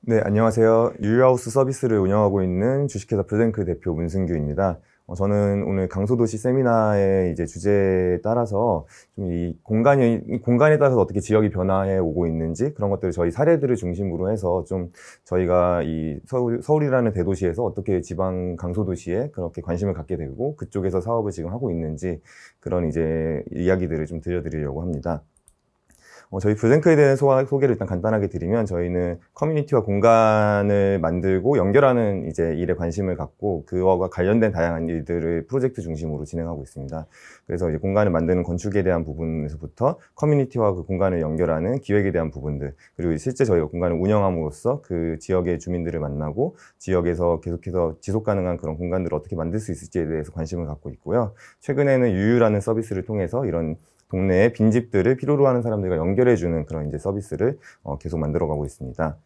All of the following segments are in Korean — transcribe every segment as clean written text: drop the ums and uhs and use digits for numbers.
네, 안녕하세요. 유유하우스 서비스를 운영하고 있는 주식회사 블랭크 대표 문승규입니다. 저는 오늘 강소도시 세미나의 이제 주제에 따라서 좀 이 공간에 따라서 어떻게 지역이 변화해 오고 있는지 그런 것들을 저희 사례들을 중심으로 해서 좀 저희가 이 서울이라는 대도시에서 어떻게 지방 강소도시에 그렇게 관심을 갖게 되고 그쪽에서 사업을 지금 하고 있는지 그런 이제 이야기들을 좀 들려드리려고 합니다. 저희 블랭크에 대한 소개를 일단 간단하게 드리면 저희는 커뮤니티와 공간을 만들고 연결하는 이제 일에 관심을 갖고 그와 관련된 다양한 일들을 프로젝트 중심으로 진행하고 있습니다. 그래서 이제 공간을 만드는 건축에 대한 부분에서부터 커뮤니티와 그 공간을 연결하는 기획에 대한 부분들, 그리고 실제 저희가 공간을 운영함으로써 그 지역의 주민들을 만나고 지역에서 계속해서 지속 가능한 그런 공간들을 어떻게 만들 수 있을지에 대해서 관심을 갖고 있고요. 최근에는 유유라는 서비스를 통해서 이런 동네의 빈집들을 필요로 하는 사람들과 연결해주는 그런 이제 서비스를 계속 만들어가고 있습니다.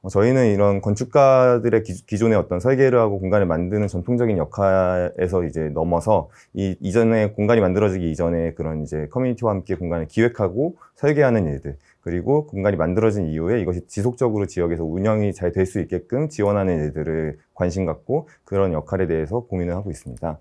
저희는 이런 건축가들의 기존의 어떤 설계를 하고 공간을 만드는 전통적인 역할에서 이제 넘어서 이전에 공간이 만들어지기 이전에 그런 이제 커뮤니티와 함께 공간을 기획하고 설계하는 일들, 그리고 공간이 만들어진 이후에 이것이 지속적으로 지역에서 운영이 잘 될 수 있게끔 지원하는 일들을 관심 갖고 그런 역할에 대해서 고민을 하고 있습니다.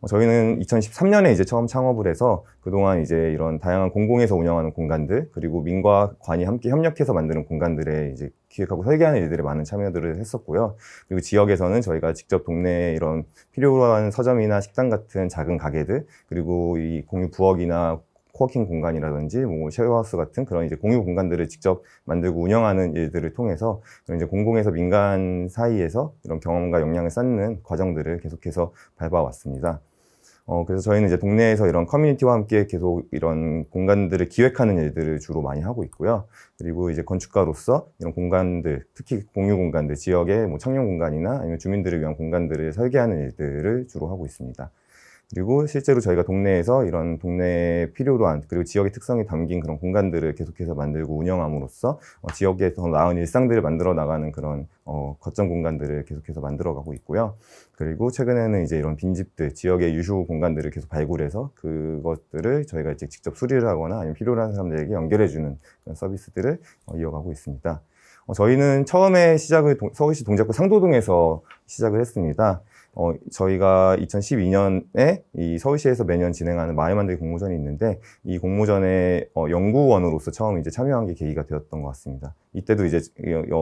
저희는 2013년에 이제 처음 창업을 해서 그동안 이제 이런 다양한 공공에서 운영하는 공간들, 그리고 민과 관이 함께 협력해서 만드는 공간들에 이제 기획하고 설계하는 일들에 많은 참여들을 했었고요. 그리고 지역에서는 저희가 직접 동네에 이런 필요한 서점이나 식당 같은 작은 가게들, 그리고 이 공유 부엌이나 코워킹 공간이라든지 뭐 쉐어하우스 같은 그런 이제 공유 공간들을 직접 만들고 운영하는 일들을 통해서 이제 공공에서 민간 사이에서 이런 경험과 역량을 쌓는 과정들을 계속해서 밟아왔습니다. 그래서 저희는 이제 동네에서 이런 커뮤니티와 함께 계속 이런 공간들을 기획하는 일들을 주로 많이 하고 있고요. 그리고 이제 건축가로서 이런 공간들, 특히 공유 공간들, 지역의 뭐 청년 공간이나 아니면 주민들을 위한 공간들을 설계하는 일들을 주로 하고 있습니다. 그리고 실제로 저희가 동네에서 이런 동네에 필요로 한, 그리고 지역의 특성이 담긴 그런 공간들을 계속해서 만들고 운영함으로써 지역에 더 나은 일상들을 만들어 나가는 그런 거점 공간들을 계속해서 만들어가고 있고요. 그리고 최근에는 이제 이런 빈집들, 지역의 유휴 공간들을 계속 발굴해서 그것들을 저희가 이제 직접 수리를 하거나 아니면 필요로 하는 사람들에게 연결해주는 그런 서비스들을 이어가고 있습니다. 저희는 처음에 시작을 서울시 동작구 상도동에서 시작을 했습니다. 저희가 2012년에 이 서울시에서 매년 진행하는 마을 만들기 공모전이 있는데 이 공모전에 연구원으로서 처음 이제 참여한 게 계기가 되었던 것 같습니다. 이때도 이제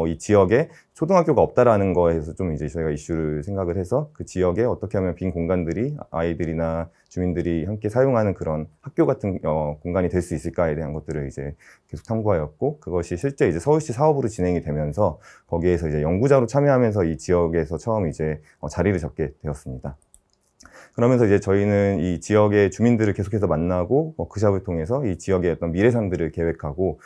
이 지역에 초등학교가 없다라는 거에서 좀 이제 저희가 이슈를 생각을 해서 그 지역에 어떻게 하면 빈 공간들이 아이들이나 주민들이 함께 사용하는 그런 학교 같은 공간이 될 수 있을까에 대한 것들을 이제 계속 탐구하였고, 그것이 실제 이제 서울시 사업으로 진행이 되면서 거기에서 이제 연구자로 참여하면서 이 지역에서 처음 이제 자리를 잡게 되었습니다. 그러면서 이제 저희는 이 지역의 주민들을 계속해서 만나고 워크숍을 통해서 이 지역의 어떤 미래상들을 계획하고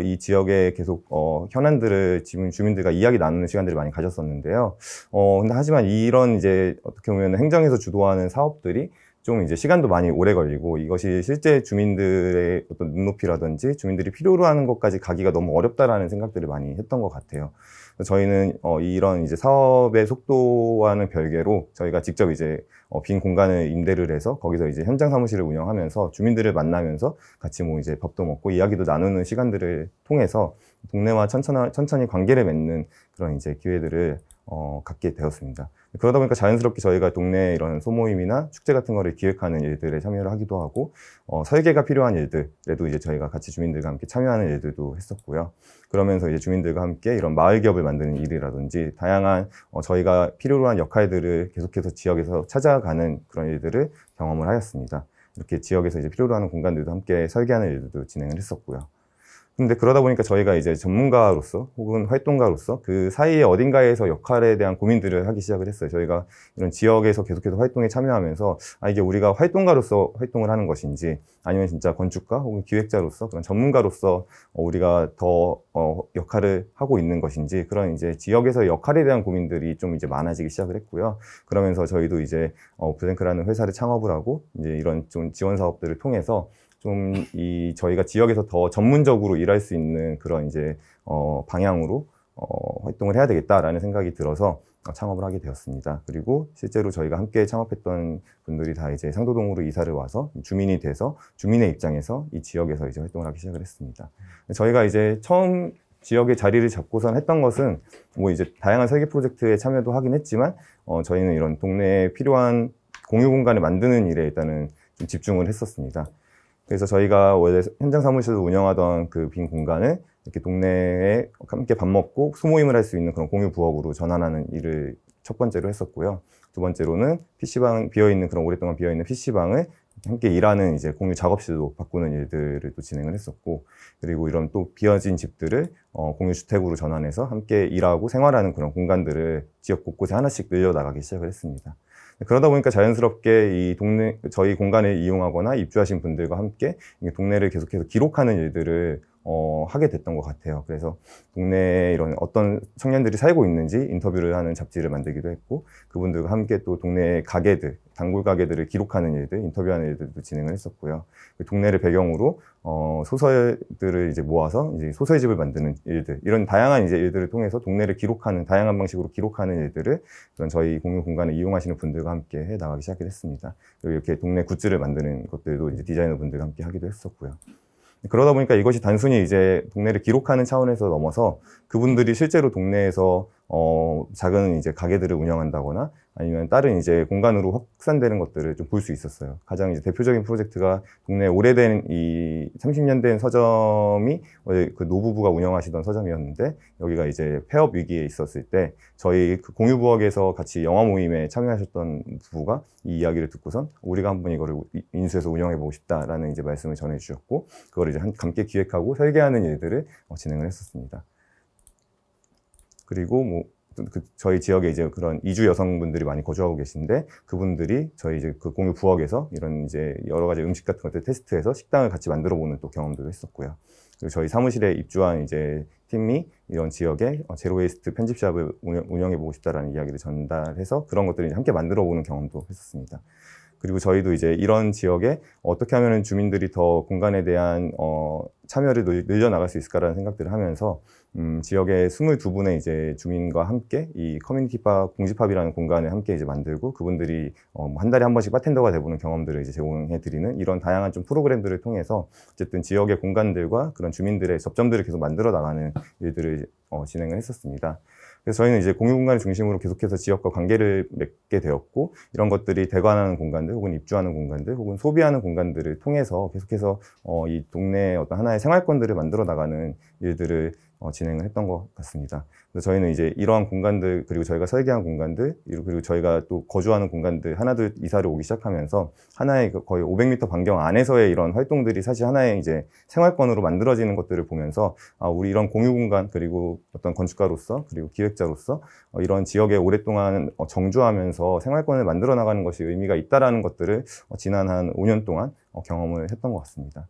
이 지역의 계속 현안들을 주민들과 이야기 나누는 시간들을 많이 가졌었는데요. 근데 하지만 이런 이제 어떻게 보면 행정에서 주도하는 사업들이 좀 이제 시간도 많이 오래 걸리고 이것이 실제 주민들의 어떤 눈높이라든지 주민들이 필요로 하는 것까지 가기가 너무 어렵다라는 생각들을 많이 했던 것 같아요. 저희는 이런 이제 사업의 속도와는 별개로 저희가 직접 이제 빈 공간을 임대를 해서 거기서 이제 현장 사무실을 운영하면서 주민들을 만나면서 같이 뭐 이제 밥도 먹고 이야기도 나누는 시간들을 통해서 동네와 천천히 관계를 맺는 그런 이제 기회들을 갖게 되었습니다. 그러다 보니까 자연스럽게 저희가 동네 이런 소모임이나 축제 같은 거를 기획하는 일들에 참여를 하기도 하고 설계가 필요한 일들에도 이제 저희가 같이 주민들과 함께 참여하는 일들도 했었고요. 그러면서 이제 주민들과 함께 이런 마을 기업을 만드는 일이라든지 다양한 저희가 필요로 한 역할들을 계속해서 지역에서 찾아가는 그런 일들을 경험을 하였습니다. 이렇게 지역에서 이제 필요로 하는 공간들도 함께 설계하는 일들도 진행을 했었고요. 근데 그러다 보니까 저희가 이제 전문가로서 혹은 활동가로서 그 사이에 어딘가에서 역할에 대한 고민들을 하기 시작을 했어요. 저희가 이런 지역에서 계속해서 활동에 참여하면서 이게 우리가 활동가로서 활동을 하는 것인지 아니면 진짜 건축가 혹은 기획자로서 그런 전문가로서 우리가 더 역할을 하고 있는 것인지 그런 이제 지역에서 역할에 대한 고민들이 좀 이제 많아지기 시작을 했고요. 그러면서 저희도 이제 블랭크라는 회사를 창업을 하고 이제 이런 좀 지원 사업들을 통해서 좀 저희가 지역에서 더 전문적으로 일할 수 있는 그런 이제 방향으로 활동을 해야 되겠다라는 생각이 들어서 창업을 하게 되었습니다. 그리고 실제로 저희가 함께 창업했던 분들이 다 이제 상도동으로 이사를 와서 주민이 돼서 주민의 입장에서 이 지역에서 이제 활동을 하기 시작을 했습니다. 저희가 이제 처음 지역의 자리를 잡고선 했던 것은 뭐 이제 다양한 설계 프로젝트에 참여도 하긴 했지만 저희는 이런 동네에 필요한 공유 공간을 만드는 일에 일단은 좀 집중을 했었습니다. 그래서 저희가 원래 현장 사무실을 운영하던 그 빈 공간을 이렇게 동네에 함께 밥 먹고 소모임을 할 수 있는 그런 공유 부엌으로 전환하는 일을 첫 번째로 했었고요. 두 번째로는 PC방, 오랫동안 비어있는 PC방을 함께 일하는 이제 공유 작업실로 바꾸는 일들을 또 진행을 했었고, 그리고 이런 또 비어진 집들을 공유 주택으로 전환해서 함께 일하고 생활하는 그런 공간들을 지역 곳곳에 하나씩 늘려나가기 시작을 했습니다. 그러다 보니까 자연스럽게 이 동네, 저희 공간을 이용하거나 입주하신 분들과 함께 동네를 계속해서 기록하는 일들을 하게 됐던 것 같아요. 그래서 동네에 이런 어떤 청년들이 살고 있는지 인터뷰를 하는 잡지를 만들기도 했고, 그분들과 함께 또 동네 가게들, 단골 가게들을 기록하는 일들, 인터뷰하는 일들도 진행을 했었고요. 그 동네를 배경으로 소설들을 이제 모아서 이제 소설집을 만드는 일들, 이런 다양한 이제 일들을 통해서 동네를 기록하는, 다양한 방식으로 기록하는 일들을 그런 저희 공유 공간을 이용하시는 분들과 함께 해 나가기 시작했습니다. 그리고 이렇게 동네 굿즈를 만드는 것들도 이제 디자이너 분들과 함께 하기도 했었고요. 그러다 보니까 이것이 단순히 이제 동네를 기록하는 차원에서 넘어서 그분들이 실제로 동네에서 작은 이제 가게들을 운영한다거나 아니면 다른 이제 공간으로 확산되는 것들을 좀 볼 수 있었어요. 가장 이제 대표적인 프로젝트가 동네 오래된 이 30년 된 서점이 원래 그 노부부가 운영하시던 서점이었는데, 여기가 이제 폐업 위기에 있었을 때 저희 그 공유 부엌에서 같이 영화 모임에 참여하셨던 부부가 이 이야기를 듣고선 우리가 한번 이거를 인수해서 운영해 보고 싶다라는 이제 말씀을 전해 주셨고, 그걸 이제 함께 기획하고 설계하는 일들을 진행을 했었습니다. 그리고 뭐 저희 지역에 이제 그런 이주 여성분들이 많이 거주하고 계신데, 그분들이 저희 이제 그 공유 부엌에서 이런 이제 여러 가지 음식 같은 것들 테스트해서 식당을 같이 만들어 보는 또 경험도 했었고요. 그리고 저희 사무실에 입주한 이제 팀이 이런 지역에 제로 웨이스트 편집샵을 운영해 보고 싶다라는 이야기를 전달해서 그런 것들을 이제 함께 만들어 보는 경험도 했었습니다. 그리고 저희도 이제 이런 지역에 어떻게 하면 주민들이 더 공간에 대한 참여를 늘려나갈 수 있을까라는 생각들을 하면서 지역의 22분의 이제 주민과 함께 이 커뮤니티팝, 공지팝이라는 공간을 함께 이제 만들고, 그분들이 한 달에 한 번씩 바텐더가 돼보는 경험들을 이제 제공해 드리는 이런 다양한 좀 프로그램들을 통해서 어쨌든 지역의 공간들과 그런 주민들의 접점들을 계속 만들어 나가는 일들을 진행을 했었습니다. 그래서 저희는 이제 공유 공간을 중심으로 계속해서 지역과 관계를 맺게 되었고, 이런 것들이 대관하는 공간들, 혹은 입주하는 공간들, 혹은 소비하는 공간들을 통해서 계속해서 이 동네의 어떤 하나의 생활권들을 만들어 나가는 일들을 진행을 했던 것 같습니다. 그래서 저희는 이제 이러한 공간들, 그리고 저희가 설계한 공간들, 그리고 저희가 또 거주하는 공간들 하나둘 이사를 오기 시작하면서 하나의 거의 500m 반경 안에서의 이런 활동들이 사실 하나의 이제 생활권으로 만들어지는 것들을 보면서 우리 이런 공유 공간, 그리고 어떤 건축가로서, 그리고 기획자로서 이런 지역에 오랫동안 정주하면서 생활권을 만들어 나가는 것이 의미가 있다라는 것들을 지난 한 5년 동안 경험을 했던 것 같습니다.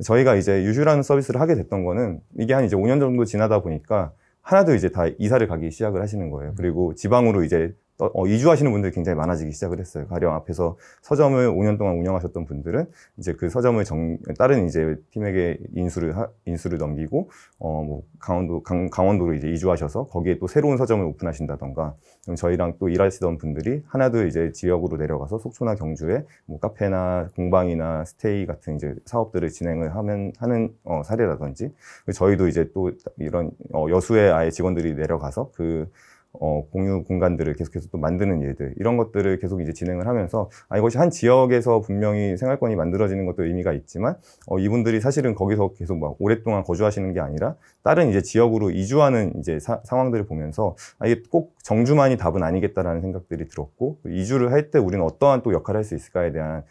저희가 이제 유슈라는 서비스를 하게 됐던 거는 이게 한 이제 5년 정도 지나다 보니까 하나도 이제 다 이사를 가기 시작을 하시는 거예요. 그리고 지방으로 이제 이주하시는 분들이 굉장히 많아지기 시작을 했어요. 가령 앞에서 서점을 5년 동안 운영하셨던 분들은 이제 그 서점을 다른 이제 팀에게 인수를 넘기고 뭐 강원도로 이제 이주하셔서 거기에 또 새로운 서점을 오픈하신다던가, 그럼 저희랑 또 일하시던 분들이 하나도 이제 지역으로 내려가서 속초나 경주에 뭐 카페나 공방이나 스테이 같은 이제 사업들을 진행을 하는 사례라든지, 저희도 이제 또 이런 여수의 아예 직원들이 내려가서 그 공유 공간들을 계속해서 또 만드는 일들, 이런 것들을 계속 이제 진행을 하면서 이것이 한 지역에서 분명히 생활권이 만들어지는 것도 의미가 있지만 이분들이 사실은 거기서 계속 막 오랫동안 거주하시는 게 아니라 다른 이제 지역으로 이주하는 이제 상황들을 보면서 이게 꼭 정주만이 답은 아니겠다라는 생각들이 들었고, 이주를 할 때 우리는 어떠한 또 역할을 할 수 있을까에 대한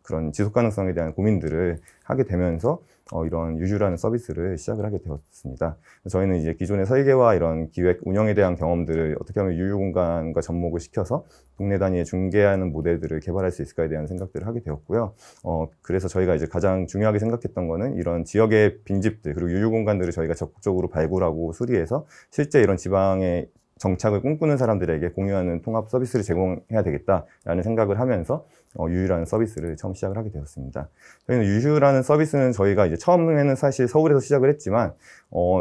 그런 지속 가능성에 대한 고민들을 하게 되면서 이런 유주라는 서비스를 시작을 하게 되었습니다. 저희는 이제 기존의 설계와 이런 기획, 운영에 대한 경험들을 어떻게 하면 유유 공간과 접목을 시켜서 동네 단위에 중개하는 모델들을 개발할 수 있을까에 대한 생각들을 하게 되었고요. 그래서 저희가 이제 가장 중요하게 생각했던 거는 이런 지역의 빈집들, 그리고 유유 공간들을 저희가 적극적으로 발굴하고 수리해서 실제 이런 지방의 정착을 꿈꾸는 사람들에게 공유하는 통합 서비스를 제공해야 되겠다라는 생각을 하면서 유유라는 서비스를 처음 시작을 하게 되었습니다. 저희는 유유라는 서비스는 저희가 이제 처음에는 사실 서울에서 시작을 했지만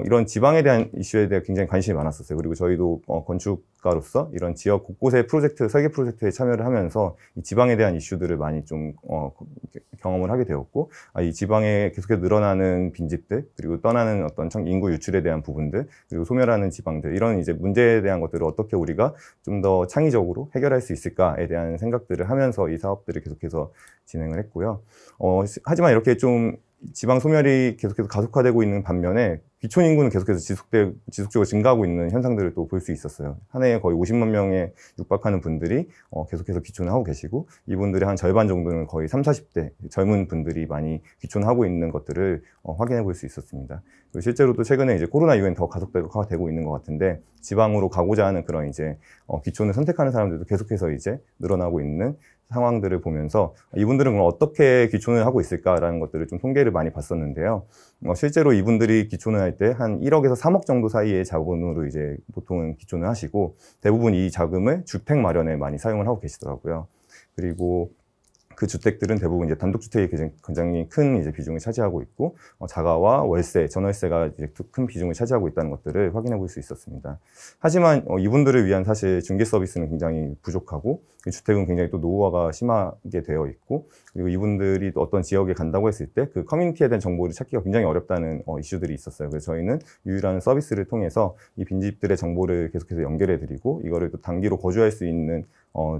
이런 지방에 대한 이슈에 대해 굉장히 관심이 많았었어요. 그리고 저희도 건축 건축가로서 이런 지역 곳곳의 프로젝트, 설계 프로젝트에 참여를 하면서 이 지방에 대한 이슈들을 많이 좀 경험을 하게 되었고, 이 지방에 계속해서 늘어나는 빈집들, 그리고 떠나는 어떤 인구 유출에 대한 부분들, 그리고 소멸하는 지방들, 이런 이제 문제에 대한 것들을 어떻게 우리가 좀 더 창의적으로 해결할 수 있을까에 대한 생각들을 하면서 이 사업들을 계속해서 진행을 했고요. 하지만 이렇게 좀 지방 소멸이 계속해서 가속화되고 있는 반면에 귀촌 인구는 계속해서 지속적으로 증가하고 있는 현상들을 또 볼 수 있었어요. 한 해에 거의 50만 명에 육박하는 분들이 계속해서 귀촌을 하고 계시고, 이분들의 한 절반 정도는 거의 30, 40대 젊은 분들이 많이 귀촌하고 있는 것들을 확인해 볼 수 있었습니다. 그리고 실제로도 최근에 이제 코로나 이후엔 더 가속화되고 있는 것 같은데, 지방으로 가고자 하는 그런 이제 귀촌을 선택하는 사람들도 계속해서 이제 늘어나고 있는 상황들을 보면서 이분들은 그럼 어떻게 귀촌을 하고 있을까라는 것들을 좀 통계를 많이 봤었는데요. 실제로 이분들이 귀촌을 할 때 한 1억에서 3억 정도 사이의 자본으로 이제 보통은 귀촌을 하시고, 대부분 이 자금을 주택 마련에 많이 사용을 하고 계시더라고요. 그리고 그 주택들은 대부분 이제 단독주택이 굉장히 큰 이제 비중을 차지하고 있고, 자가와 월세, 전월세가 이제 큰 비중을 차지하고 있다는 것들을 확인해 볼 수 있었습니다. 하지만 이분들을 위한 사실 중개 서비스는 굉장히 부족하고, 주택은 굉장히 또 노후화가 심하게 되어 있고, 그리고 이분들이 또 어떤 지역에 간다고 했을 때 그 커뮤니티에 대한 정보를 찾기가 굉장히 어렵다는 이슈들이 있었어요. 그래서 저희는 유일한 서비스를 통해서 이 빈집들의 정보를 계속해서 연결해 드리고, 이거를 또 단기로 거주할 수 있는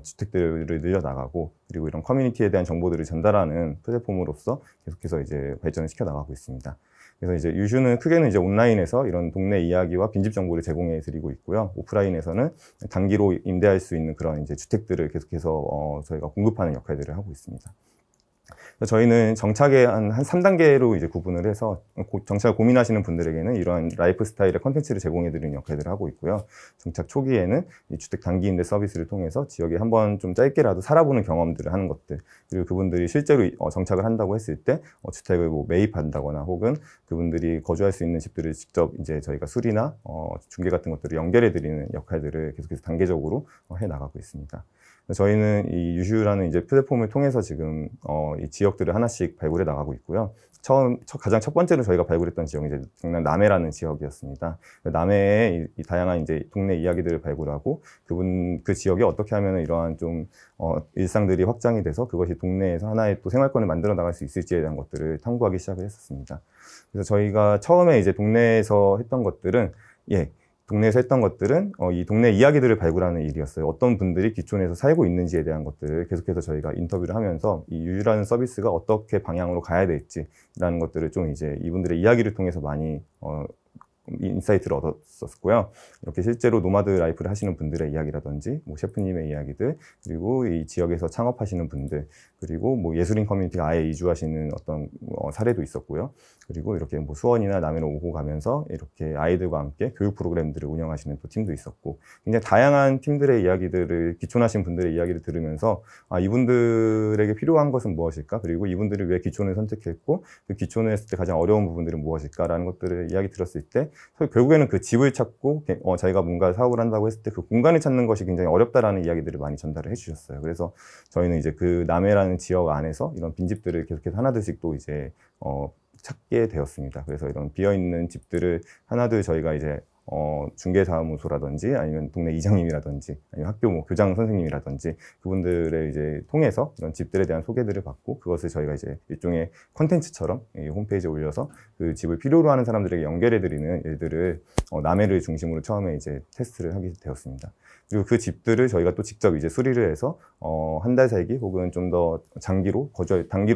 주택들을 늘려나가고, 그리고 이런 커뮤니티에 대한 정보들을 전달하는 플랫폼으로서 계속해서 이제 발전을 시켜 나가고 있습니다. 그래서 이제 유슈는 크게는 이제 온라인에서 이런 동네 이야기와 빈집 정보를 제공해 드리고 있고요. 오프라인에서는 단기로 임대할 수 있는 그런 이제 주택들을 계속해서 저희가 공급하는 역할들을 하고 있습니다. 저희는 정착에 한 3단계로 이제 구분을 해서 정착을 고민하시는 분들에게는 이러한 라이프 스타일의 컨텐츠를 제공해 드리는 역할들을 하고 있고요. 정착 초기에는 이 주택 단기 임대 서비스를 통해서 지역에 한번 좀 짧게라도 살아보는 경험들을 하는 것들, 그리고 그분들이 실제로 정착을 한다고 했을 때 주택을 뭐 매입한다거나, 혹은 그분들이 거주할 수 있는 집들을 직접 이제 저희가 수리나 중개 같은 것들을 연결해 드리는 역할들을 계속해서 단계적으로 해 나가고 있습니다. 저희는 이 유슈라는 이제 플랫폼을 통해서 지금 이 지역들을 하나씩 발굴해 나가고 있고요. 가장 첫 번째로 저희가 발굴했던 지역이 이제 경남 남해라는 지역이었습니다. 남해의 이 다양한 이제 동네 이야기들을 발굴하고, 그 지역에 어떻게 하면 이러한 좀 일상들이 확장이 돼서 그것이 동네에서 하나의 또 생활권을 만들어 나갈 수 있을지에 대한 것들을 탐구하기 시작을 했었습니다. 그래서 저희가 처음에 이제 동네에서 했던 것들은 이 동네 이야기들을 발굴하는 일이었어요. 어떤 분들이 귀촌에서 살고 있는지에 대한 것들을 계속해서 저희가 인터뷰를 하면서 이 유유라는 서비스가 어떻게 방향으로 가야 될지라는 것들을 좀 이제 이분들의 이야기를 통해서 많이 인사이트를 얻었었고요. 이렇게 실제로 노마드 라이프를 하시는 분들의 이야기라든지, 뭐 셰프님의 이야기들, 그리고 이 지역에서 창업하시는 분들, 그리고 뭐 예술인 커뮤니티가 아예 이주하시는 어떤 사례도 있었고요. 그리고 이렇게 뭐 수원이나 남해로 오고 가면서 이렇게 아이들과 함께 교육 프로그램들을 운영하시는 또 팀도 있었고, 굉장히 다양한 팀들의 이야기들을, 귀촌하신 분들의 이야기를 들으면서 이분들에게 필요한 것은 무엇일까? 그리고 이분들이 왜 귀촌을 선택했고, 그 귀촌을 했을 때 가장 어려운 부분들은 무엇일까라는 것들을 이야기 들었을 때, 결국에는 그 집을 찾고 자기가 뭔가 사업을 한다고 했을 때 그 공간을 찾는 것이 굉장히 어렵다라는 이야기들을 많이 전달을 해주셨어요. 그래서 저희는 이제 그 남해라는 지역 안에서 이런 빈집들을 계속해서 하나둘씩 또 이제 찾게 되었습니다. 그래서 이런 비어있는 집들을 하나둘 저희가 이제 중개사무소라든지, 아니면 동네 이장님이라든지, 아니면 학교 뭐 교장 선생님이라든지, 그분들의 이제 통해서 이런 집들에 대한 소개들을 받고, 그것을 저희가 이제 일종의 콘텐츠처럼 이 홈페이지에 올려서 그 집을 필요로 하는 사람들에게 연결해드리는 일들을 남해를 중심으로 처음에 이제 테스트를 하게 되었습니다. 그리고 그 집들을 저희가 또 직접 이제 수리를 해서 한 달 살기, 혹은 좀 더 단기로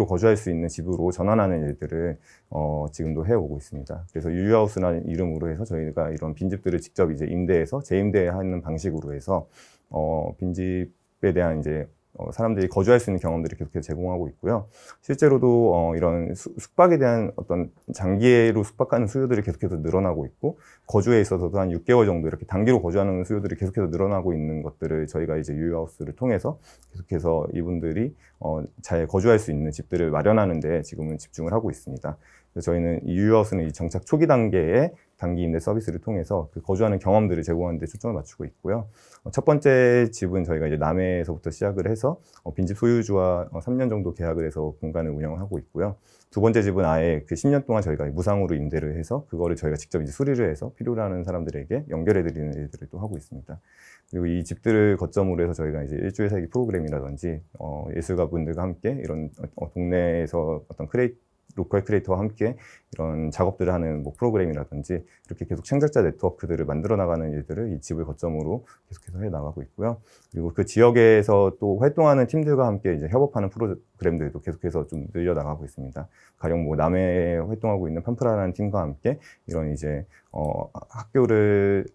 거주할 수 있는 집으로 전환하는 일들을 지금도 해오고 있습니다. 그래서 유유하우스라는 이름으로 해서 저희가 이런 빈집들을 직접 이제 임대해서 재임대하는 방식으로 해서 빈집에 대한 이제 사람들이 거주할 수 있는 경험들을 계속해서 제공하고 있고요. 실제로도 이런 숙박에 대한 어떤 장기로 숙박하는 수요들이 계속해서 늘어나고 있고, 거주에 있어서도 한 6개월 정도 이렇게 단기로 거주하는 수요들이 계속해서 늘어나고 있는 것들을 저희가 이제 유유하우스를 통해서 계속해서 이분들이 잘 거주할 수 있는 집들을 마련하는 데 지금은 집중을 하고 있습니다. 그래서 저희는 이 유유하우스는 이 정착 초기 단계에 단기 임대 서비스를 통해서 그 거주하는 경험들을 제공하는 데 초점을 맞추고 있고요. 첫 번째 집은 저희가 이제 남해에서부터 시작을 해서 빈집 소유주와 3년 정도 계약을 해서 공간을 운영을 하고 있고요. 두 번째 집은 아예 그 10년 동안 저희가 무상으로 임대를 해서 그거를 저희가 직접 이제 수리를 해서 필요로 하는 사람들에게 연결해드리는 일들을 또 하고 있습니다. 그리고 이 집들을 거점으로 해서 저희가 이제 일주일 살기 프로그램이라든지 예술가 분들과 함께 이런 동네에서 어떤 로컬 크리에이터와 함께 이런 작업들을 하는 뭐 프로그램이라든지 이렇게 계속 창작자 네트워크들을 만들어 나가는 일들을 이 집을 거점으로 계속해서 해 나가고 있고요. 그리고 그 지역에서 또 활동하는 팀들과 함께 이제 협업하는 프로그램들도 계속해서 좀 늘려 나가고 있습니다. 가령 뭐 남해에 활동하고 있는 판프라라는 팀과 함께 이런 이제 학교를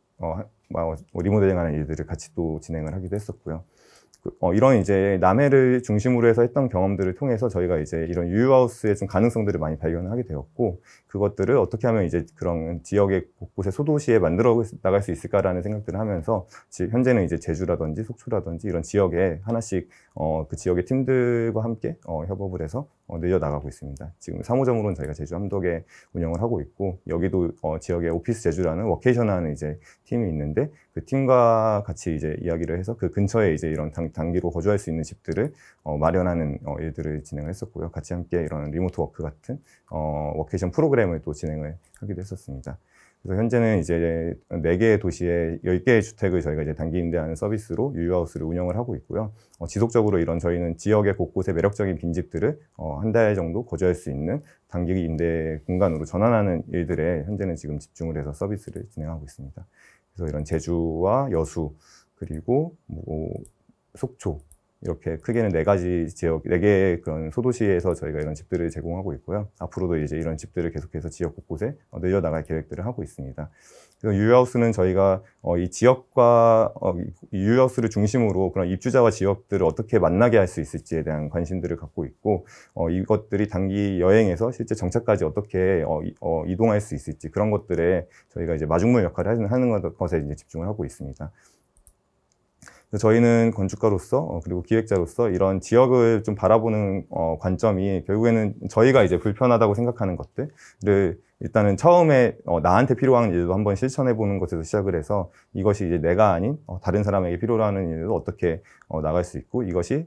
리모델링하는 일들을 같이 또 진행을 하기도 했었고요. 이런 이제 남해를 중심으로 해서 했던 경험들을 통해서 저희가 이제 이런 유유하우스의 좀 가능성들을 많이 발견하게 되었고, 그것들을 어떻게 하면 이제 그런 지역의 곳곳에 소도시에 만들어 나갈 수 있을까라는 생각들을 하면서 현재는 이제 제주라든지 속초라든지 이런 지역에 하나씩 그 지역의 팀들과 함께 협업을 해서 늘려 나가고 있습니다. 지금 3호점으로는 저희가 제주 함덕에 운영을 하고 있고, 여기도 지역에 오피스 제주라는 워케이션하는 이제 팀이 있는데 그 팀과 같이 이제 이야기를 해서 그 근처에 이제 이런 단기로 거주할 수 있는 집들을 마련하는 일들을 진행을 했었고요. 같이 함께 이런 리모트 워크 같은 워케이션 프로그램을 또 진행을 하기도 했었습니다. 그래서 현재는 이제 4개의 도시에 10개의 주택을 저희가 이제 단기 임대하는 서비스로 유유하우스를 운영을 하고 있고요. 지속적으로 이런 저희는 지역의 곳곳에 매력적인 빈집들을 한 달 정도 거주할 수 있는 단기 임대 공간으로 전환하는 일들에 현재는 지금 집중을 해서 서비스를 진행하고 있습니다. 그래서 이런 제주와 여수, 그리고 뭐 속초, 이렇게 크게는 4가지 지역, 4개의 그런 소도시에서 저희가 이런 집들을 제공하고 있고요. 앞으로도 이제 이런 집들을 계속해서 지역 곳곳에 늘려나갈 계획들을 하고 있습니다. 그래서 유유하우스는 저희가 이 지역과 유유하우스를 중심으로 그런 입주자와 지역들을 어떻게 만나게 할 수 있을지에 대한 관심들을 갖고 있고, 이것들이 단기 여행에서 실제 정착까지 어떻게 이동할 수 있을지, 그런 것들에 저희가 이제 마중물 역할을 하는 것에 이제 집중을 하고 있습니다. 저희는 건축가로서 그리고 기획자로서 이런 지역을 좀 바라보는 관점이 결국에는 저희가 이제 불편하다고 생각하는 것들을 일단은 처음에 나한테 필요한 일도 한번 실천해 보는 것에서 시작을 해서 이것이 이제 내가 아닌 다른 사람에게 필요로 하는 일도 어떻게 나갈 수 있고, 이것이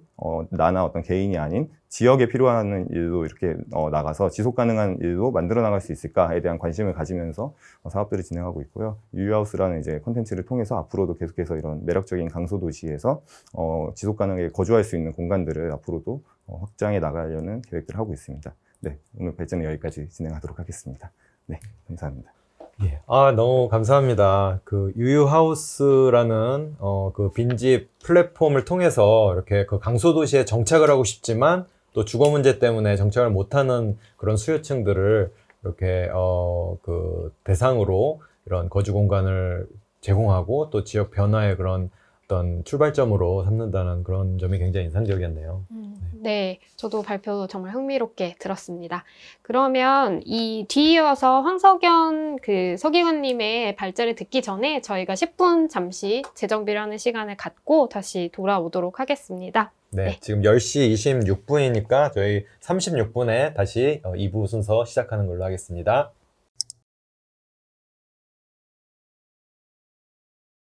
나나 어떤 개인이 아닌 지역에 필요한 일도 이렇게 나가서 지속 가능한 일도 만들어 나갈 수 있을까에 대한 관심을 가지면서 사업들을 진행하고 있고요. 유유하우스라는 이제 콘텐츠를 통해서 앞으로도 계속해서 이런 매력적인 강소도시에서 지속 가능하게 거주할 수 있는 공간들을 앞으로도 확장해 나가려는 계획들을 하고 있습니다. 네, 오늘 발전은 여기까지 진행하도록 하겠습니다. 네, 감사합니다. 예, 너무 감사합니다. 그 유유하우스라는 그 빈집 플랫폼을 통해서 이렇게 그 강소도시에 정착을 하고 싶지만 또 주거 문제 때문에 정착을 못하는 그런 수요층들을 이렇게 그 대상으로 이런 거주 공간을 제공하고 또 지역 변화의 그런 어떤 출발점으로 삼는다는 그런 점이 굉장히 인상적이었네요. 네, 저도 발표 정말 흥미롭게 들었습니다. 그러면 이 뒤이어서 황석연 서기관님의 발제를 듣기 전에 저희가 10분 잠시 재정비를 하는 시간을 갖고 다시 돌아오도록 하겠습니다. 네, 지금 10시 26분이니까 저희 36분에 다시 2부 순서 시작하는 걸로 하겠습니다.